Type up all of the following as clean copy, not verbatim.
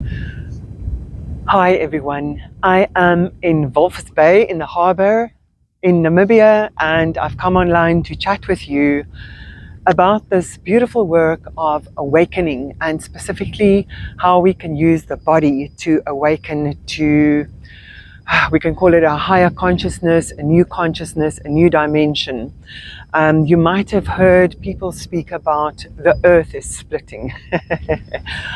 Hi everyone, I am in Walvis Bay in the harbour in Namibia, and I've come online to chat with you about this beautiful work of awakening, and specifically how we can use the body to awaken to, we can call it a higher consciousness, a new dimension. You might have heard people speak about the earth is splitting.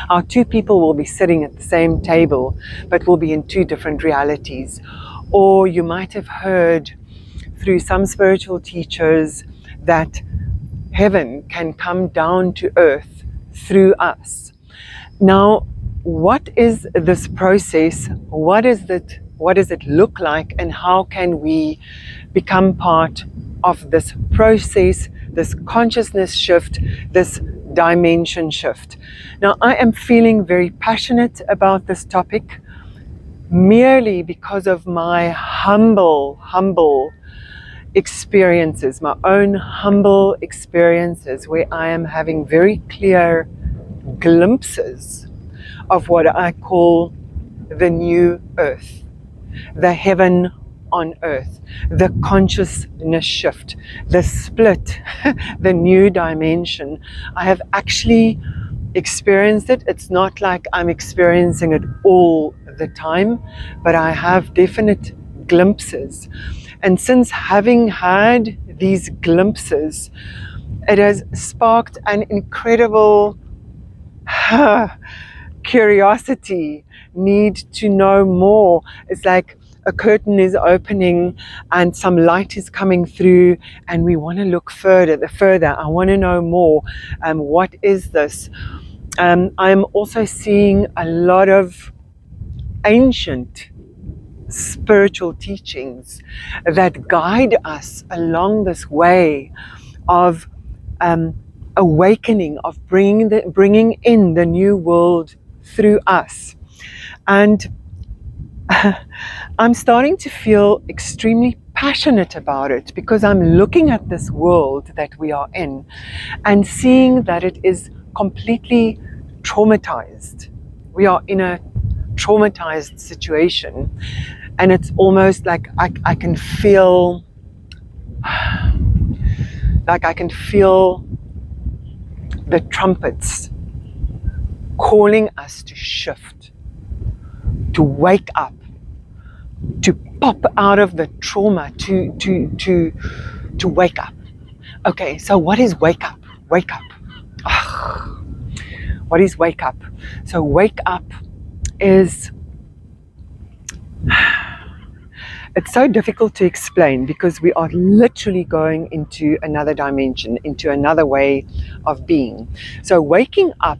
How two people will be sitting at the same table, but will be in two different realities. Or you might have heard through some spiritual teachers that heaven can come down to earth through us. Now, what is this process? What does it look like, and how can we become part of this process, this consciousness shift, this dimension shift? Now, I am feeling very passionate about this topic merely because of my humble experiences, my own humble experiences, where I am having very clear glimpses of what I call the new earth, the heaven on earth, the consciousness shift, the split, the new dimension. I have actually experienced it. It's not like I'm experiencing it all the time, but I have definite glimpses. And since having had these glimpses, it has sparked an incredible curiosity, need to know more. It's like a curtain is opening and some light is coming through, and we want to look further. I want to know more. What is this? I'm also seeing a lot of ancient spiritual teachings that guide us along this way of awakening, of bringing in the new world through us. And I'm starting to feel extremely passionate about it, because I'm looking at this world that we are in and seeing that it is completely traumatized. We are in a traumatized situation, and it's almost like I can feel the trumpets calling us to shift, to wake up, to pop out of the trauma, to wake up. Okay, so what is wake up? Wake up. What is wake up? So wake up is, it's so difficult to explain, because we are literally going into another dimension, into another way of being. So waking up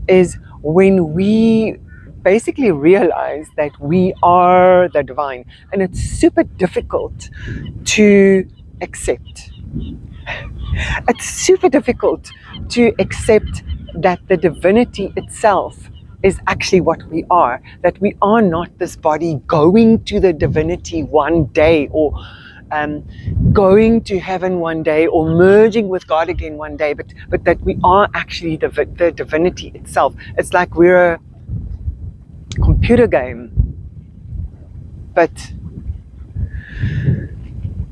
is when we basically realize that we are the divine, and it's super difficult to accept. It's super difficult to accept that the divinity itself is actually what we are, that we are not this body going to the divinity one day, or going to heaven one day, or merging with God again one day, but that we are actually the divinity itself. It's like we're a computer game, but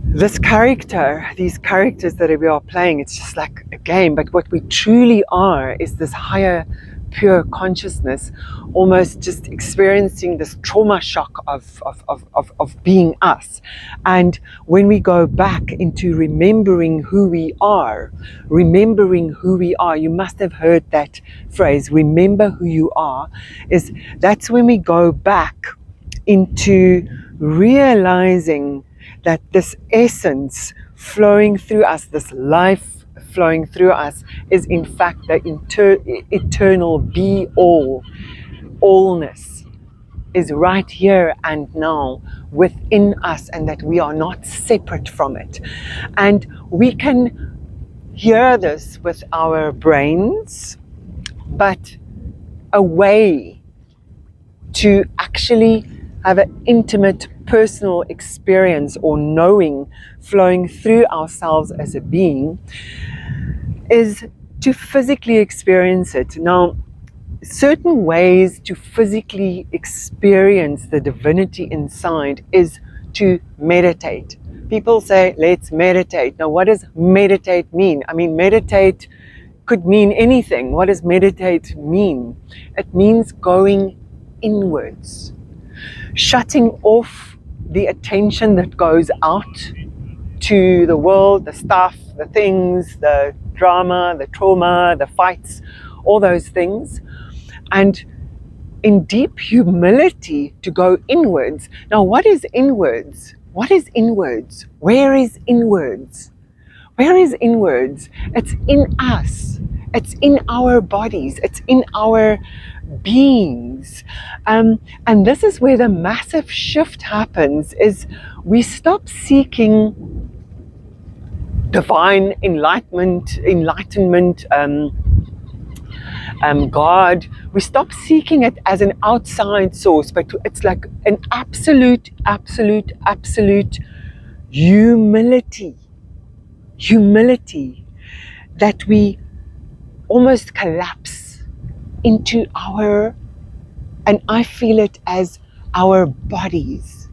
these characters that we are playing, it's just like a game. But what we truly are is this higher, pure consciousness, almost just experiencing this trauma shock of being us. And when we go back into remembering who we are, you must have heard that phrase, remember who you are, that's when we go back into realizing that this essence flowing through us, this life flowing through us, is in fact the eternal be all. Allness is right here and now within us, and that we are not separate from it. And we can hear this with our brains, but a way to actually have an intimate personal experience or knowing flowing through ourselves as a being is to physically experience it. Now, certain ways to physically experience the divinity inside is to meditate. People say, let's meditate. Now, what does meditate mean? I mean, meditate could mean anything. What does meditate mean? It means going inwards, shutting off the attention that goes out to the world, the stuff, the things, the drama, the trauma, the fights, all those things, and in deep humility to go inwards. Now, what is inwards? What is inwards? Where is inwards? Where is inwards? It's in us. It's in our bodies. It's in our beings. And this is where the massive shift happens, is we stop seeking divine enlightenment, God. We stop seeking it as an outside source, but it's like an absolute humility that we almost collapse into our, and I feel it as our bodies,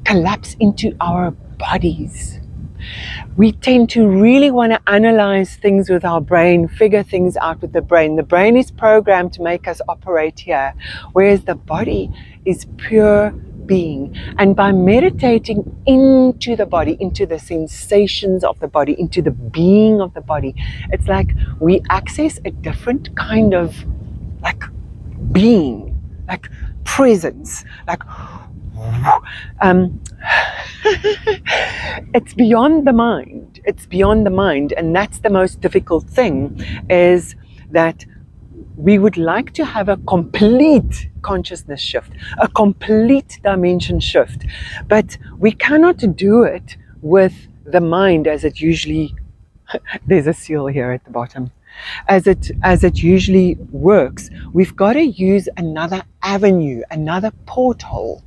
collapse into our bodies. We tend to really want to analyze things with our brain, figure things out with the brain. The brain is programmed to make us operate here, whereas the body is pure being. And by meditating into the body, into the sensations of the body, into the being of the body, it's like we access a different kind of like being, like presence, like it's beyond the mind. It's beyond the mind, and that's the most difficult thing, is that we would like to have a complete consciousness shift, a complete dimension shift, but we cannot do it with the mind as it usually, there's a seal here at the bottom, as it usually works. We've got to use another avenue, another porthole,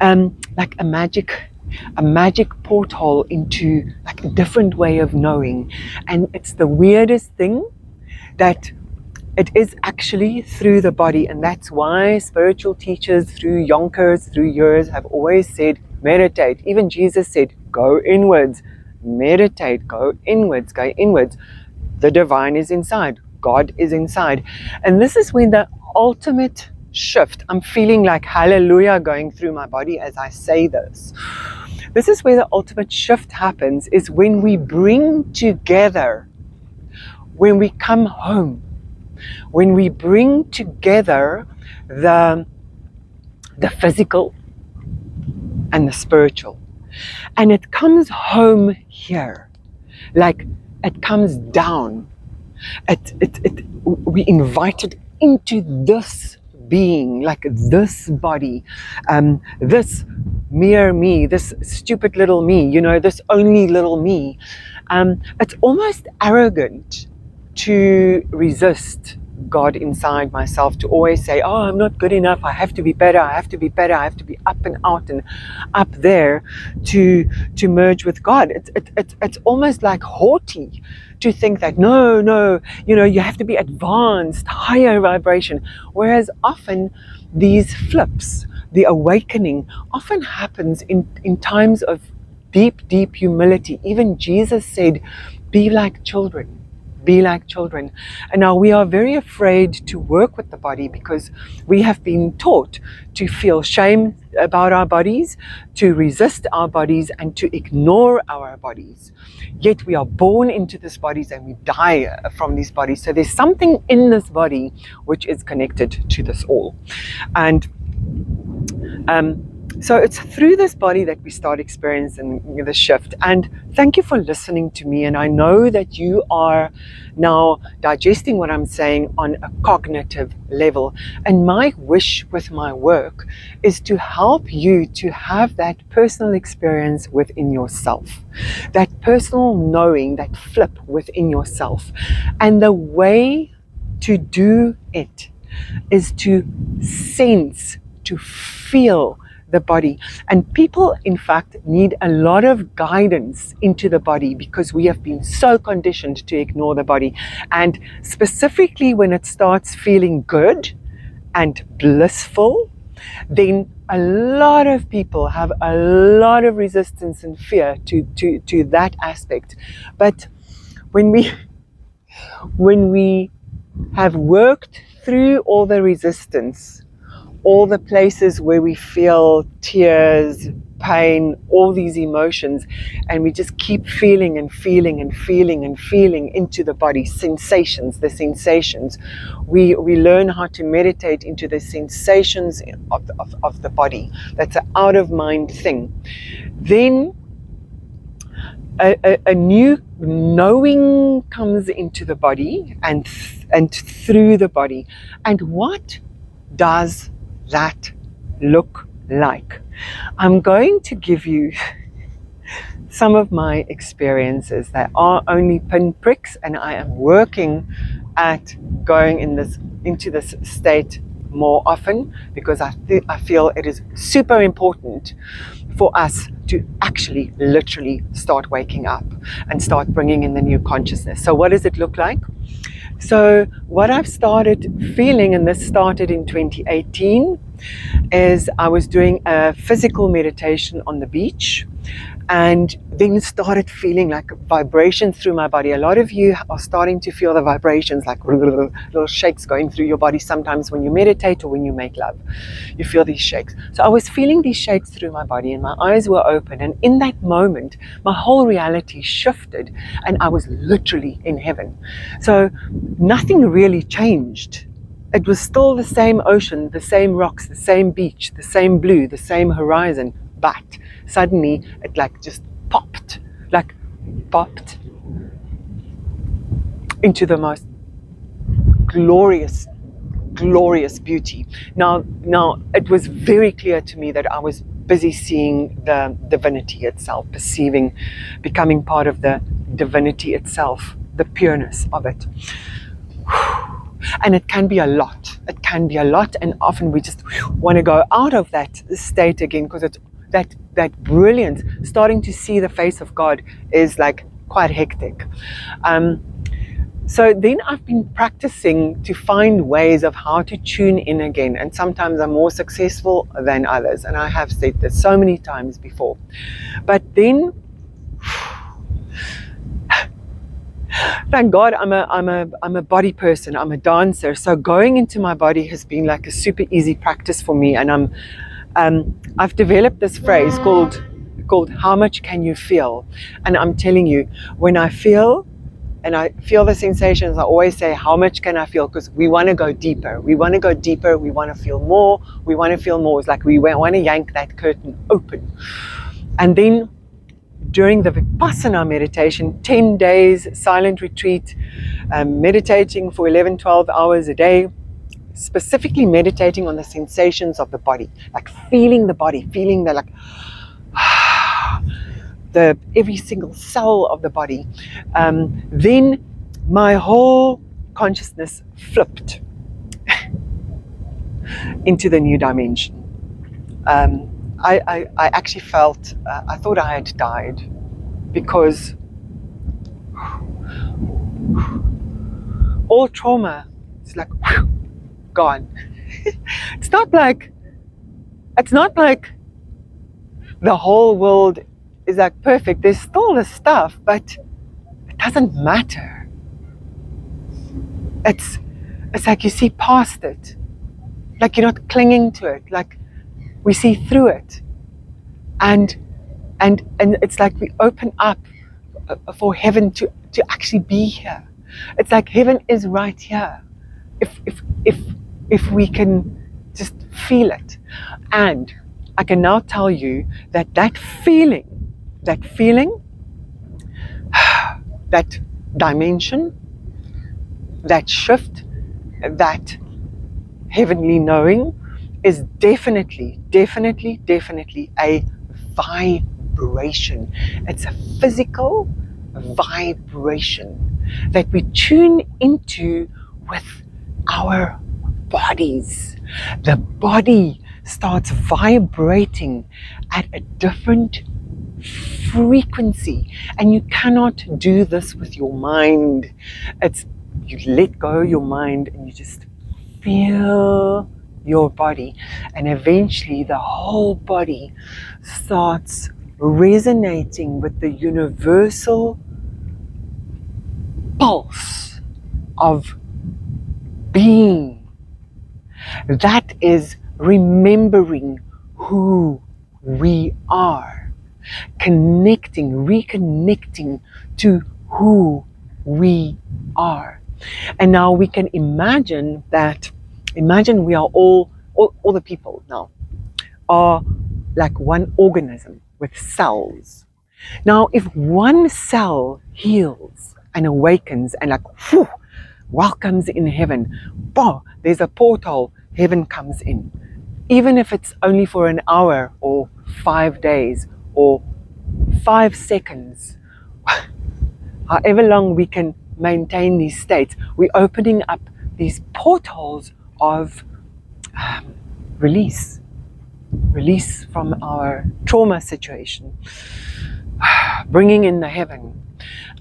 like a magic porthole into like a different way of knowing. And it's the weirdest thing that it is actually through the body, and that's why spiritual teachers through yonkers, through years, have always said meditate. Even Jesus said go inwards, meditate, go inwards, go inwards. The divine is inside, God is inside. And this is when the ultimate shift, I'm feeling like hallelujah going through my body as I say this. This is where the ultimate shift happens, is when we bring together, when we come home, when we bring together the physical and the spiritual. And it comes home here, like it comes down. We invite it into this being, like this body, this mere me, this stupid little me, this only little me. It's almost arrogant to resist God inside myself, to always say, oh, I'm not good enough, I have to be better, I have to be up and out and up there to merge with God. It's almost like haughty to think that no, you have to be advanced, higher vibration. Whereas often these flips, the awakening, often happens in times of deep humility. Even Jesus said, be like children. Be like children. And now we are very afraid to work with the body because we have been taught to feel shame about our bodies, to resist our bodies, and to ignore our bodies. Yet we are born into these bodies and we die from these bodies. So there's something in this body which is connected to this all. And so it's through this body that we start experiencing the shift. And thank you for listening to me. And I know that you are now digesting what I'm saying on a cognitive level. And my wish with my work is to help you to have that personal experience within yourself, that personal knowing, that flip within yourself. And the way to do it is to sense, to feel the body. And people, in fact, need a lot of guidance into the body because we have been so conditioned to ignore the body. And specifically when it starts feeling good and blissful, then a lot of people have a lot of resistance and fear to that aspect. But when we have worked through all the resistance, all the places where we feel tears, pain, all these emotions, and we just keep feeling and feeling and feeling and feeling into the body, the sensations. We learn how to meditate into the sensations of the body. That's an out of mind thing. Then a new knowing comes into the body and through the body. And what does that look like? I'm going to give you some of my experiences. They are only pinpricks, and I am working at going into this state more often because I feel it is super important for us to actually literally start waking up and start bringing in the new consciousness. So what does it look like? So what I've started feeling, and this started in 2018, is I was doing a physical meditation on the beach, and then started feeling like vibrations through my body. A lot of you are starting to feel the vibrations, like little shakes going through your body sometimes when you meditate or when you make love. You feel these shakes. So I was feeling these shakes through my body, and my eyes were open, and in that moment my whole reality shifted, and I was literally in heaven. So nothing really changed. It was still the same ocean, the same rocks, the same beach, the same blue, the same horizon, but suddenly it just popped into the most glorious beauty. Now it was very clear to me that I was busy seeing the divinity itself, becoming part of the divinity itself, the pureness of it. And it can be a lot. And often we just want to go out of that state again, because it's that brilliance, starting to see the face of God, is quite hectic. So then I've been practicing to find ways of how to tune in again, and sometimes I'm more successful than others, and I have said this so many times before. But then, thank God, I'm a body person. I'm a dancer, so going into my body has been like a super easy practice for me. And I've developed this phrase called "How much can you feel?" And I'm telling you, when I feel the sensations, I always say, "How much can I feel?" Because we want to go deeper. We want to feel more. It's like we want to yank that curtain open, and then, during the Vipassana meditation, 10 days silent retreat, meditating for 11-12 hours a day, specifically meditating on the sensations of the body, feeling the body, feeling every single cell of the body. Then my whole consciousness flipped into the new dimension. I actually felt, I thought I had died, because all trauma is gone. It's not like the whole world is perfect. There's still the stuff, but it doesn't matter. It's like you see past it. You're not clinging to it. We see through it, and it's like we open up for heaven to actually be here. It's like heaven is right here, if we can just feel it. And I can now tell you that feeling, that dimension, that shift, that heavenly knowing is definitely a vibration. It's a physical vibration that we tune into with our bodies. The body starts vibrating at a different frequency. And you cannot do this with your mind. It's you let go your mind and you just feel your body, and eventually the whole body starts resonating with the universal pulse of being. That is remembering who we are, reconnecting to who we are. And now we can imagine we are all the people now are like one organism with cells. Now, if one cell heals and awakens and like, whew, welcomes in heaven, boom, there's a portal, heaven comes in. Even if it's only for an hour or 5 days or 5 seconds, however long we can maintain these states, we're opening up these portals of release from our trauma situation, bringing in the heaven.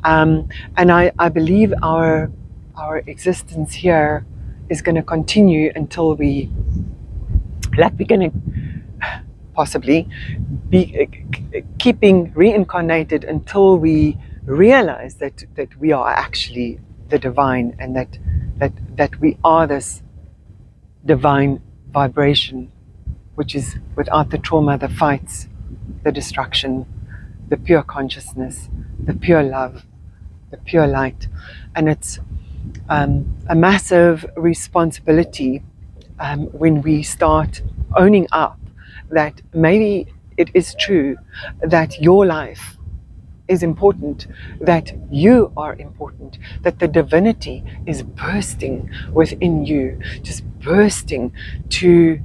And I believe our existence here is going to continue until we're going to possibly be keeping reincarnated until we realize that we are actually the divine, and that we are this divine vibration, which is without the trauma, the fights, the destruction, the pure consciousness, the pure love, the pure light. And it's a massive responsibility when we start owning up that maybe it is true that your life is important, that you are important, that the divinity is bursting within you, just bursting to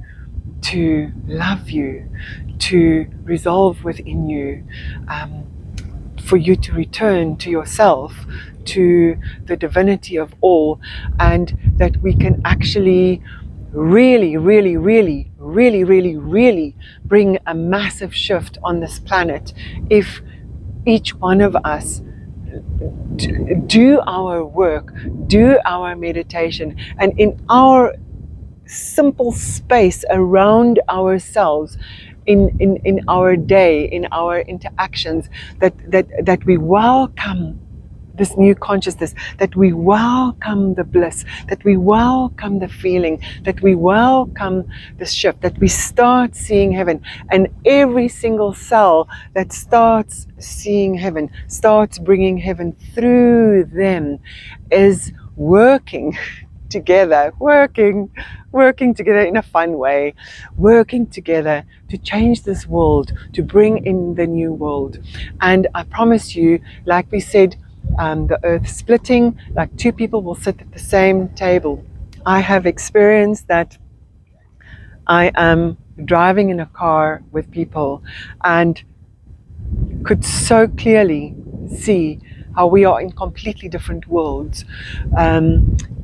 love you, to resolve within you, for you to return to yourself, to the divinity of all, and that we can actually really bring a massive shift on this planet if each one of us do our work, do our meditation, and in our simple space around ourselves, in our day, in our interactions, that we welcome this new consciousness, that we welcome the bliss, that we welcome the feeling, that we welcome the shift, that we start seeing heaven. And every single cell that starts seeing heaven, starts bringing heaven through them, is working together, working together in a fun way, working together to change this world, to bring in the new world. And I promise you, like we said, the earth splitting, like two people will sit at the same table. I have experienced that. I am driving in a car with people and could so clearly see how we are in completely different worlds.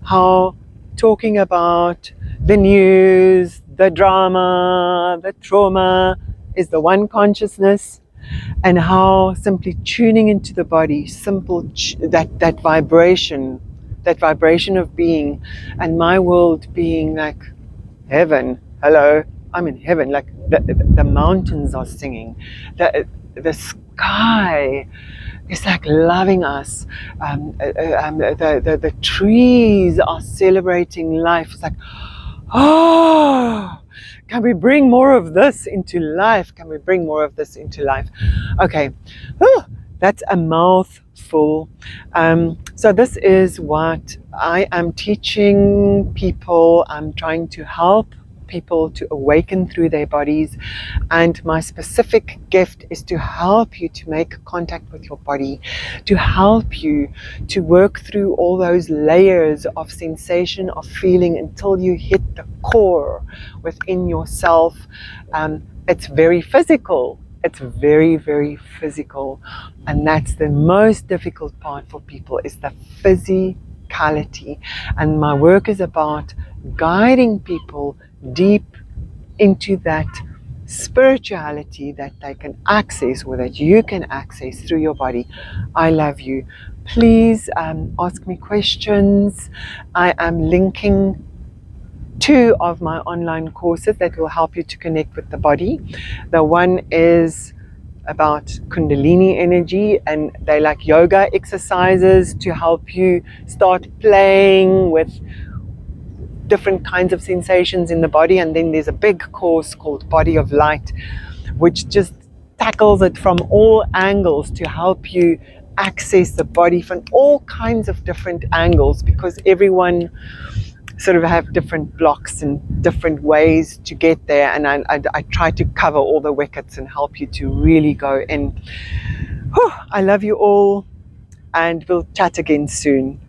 How talking about the news, the drama, the trauma is the one consciousness, and how simply tuning into the body, that vibration of being, and my world being like heaven. Hello, I'm in heaven. Like the mountains are singing, the sky is like loving us. The trees are celebrating life. It's like, oh, can we bring more of this into life? Can we bring more of this into life? Okay, that's a mouthful. So this is what I am teaching people. I'm trying to help people to awaken through their bodies, and my specific gift is to help you to make contact with your body, to help you to work through all those layers of sensation, of feeling, until you hit the core within yourself. It's very physical. It's very, very physical, and that's the most difficult part for people, is the physicality. And my work is about guiding people deep into that spirituality that they can access, or that you can access through your body. I love you. Please ask me questions. I am linking 2 of my online courses that will help you to connect with the body. The one is about Kundalini energy, and they like yoga exercises to help you start playing with different kinds of sensations in the body. And then there's a big course called Body of Light, which just tackles it from all angles to help you access the body from all kinds of different angles, because everyone sort of have different blocks and different ways to get there, and I try to cover all the wickets and help you to really go in. I love you all, and we'll chat again soon.